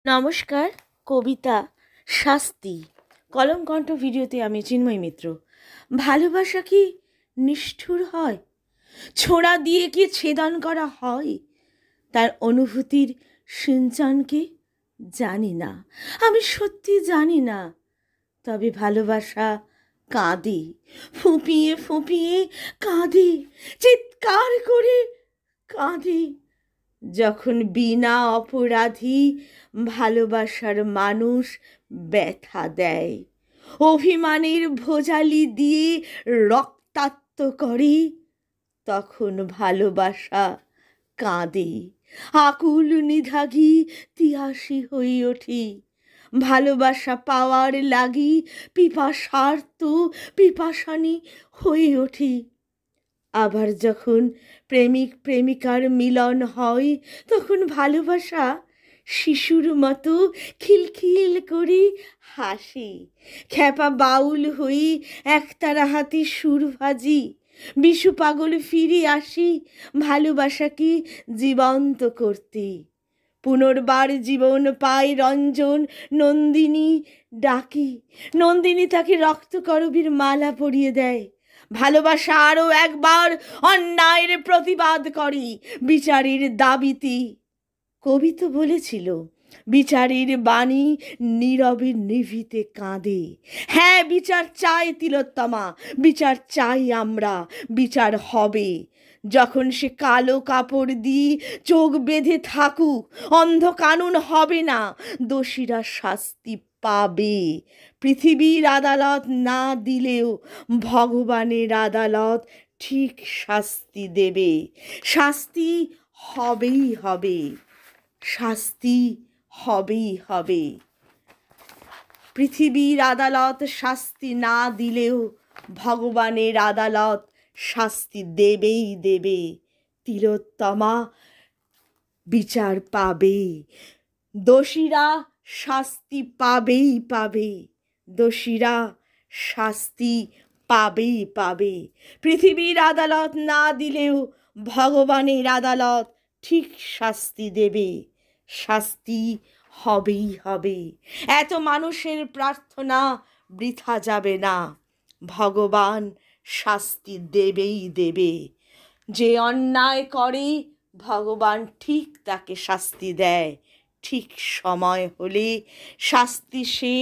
নমস্কার। কবিতা শাস্তি কলম কণ্ঠ ভিডিওতে আমি চিন্ময় মিত্র। ভালোবাসা কি নিষ্ঠুর হয়? ছোড়া দিয়ে কি ছেদন করা হয়? তার অনুভূতির সিঞ্চনকে জানি না, আমি সত্যি জানি না। তবে ভালোবাসা কাঁদে, ফুঁপিয়ে ফুঁপিয়ে কাঁদে, চিৎকার করে কাঁদে। যখন বিনা অপরাধী ভালোবাসার মানুষ ব্যথা দেয়, অভিমানের ভোজালি দিয়ে রক্তাক্ত করে, তখন ভালোবাসা কাঁদে, আকুল নিধাঘি তিয়াসী হয়ে ওঠে। ভালোবাসা পাওয়ার লাগি পিপাসার্ত পিপাসানী হয়ে ওঠে। আবার যখন প্রেমিক প্রেমিকার মিলন হয়, তখন ভালোবাসা শিশুর মতো খিলখিল করে হাসে। খ্যাপা বাউল হয়ে একতারা হাতে সুর ভাজি, বিশু পাগল ফিরে আসি ভালোবাসাকে জীবন্ত করতে। পুনর্বার জীবন পায় রঞ্জন, নন্দিনী ডাকে। নন্দিনী তাকে রক্তকরবীর মালা পরিয়ে দেয়। ভালোবাসা আরও একবার অন্যায়ের প্রতিবাদ করে বিচারের দাবিতে। কবি তো বলেছিল, বিচারের বাণী নীরবে নিভিতে কাঁদে। হ্যাঁ, বিচার চাই তিলোত্তমা, বিচার চাই আমরা, বিচার হবে। যখন সে কালো কাপড় দিয়ে চোখ বেঁধে থাকুক, অন্ধ কানুন হবে না, দোষীরা শাস্তি পাবে। পৃথিবীর আদালত না দিলেও ভগবানের আদালত ঠিক শাস্তি দেবে। শাস্তি হবেই হবে, শাস্তি হবেই হবে। পৃথিবীর আদালত শাস্তি না দিলেও ভগবানের আদালত শাস্তি দেবেই দেবে। তিলোত্তমা বিচার পাবে, দোষীরা শাস্তি পাবেই পাবে, দোষীরা শাস্তি পাবেই পাবে। পৃথিবীর আদালত না দিলেও ভগবানের আদালত ঠিক শাস্তি দেবে, শাস্তি হবেই হবে। এত মানুষের প্রার্থনা বৃথা যাবে না, ভগবান শাস্তি দেবেই দেবে। যে অন্যায় করে ভগবান ঠিক তাকে শাস্তি দেয়, ঠিক সময় হলে শাস্তি সে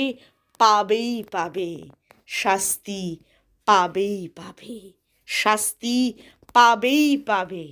পাবেই পাবে, শাস্তি পাবেই পাবে, শাস্তি পাবেই পাবে।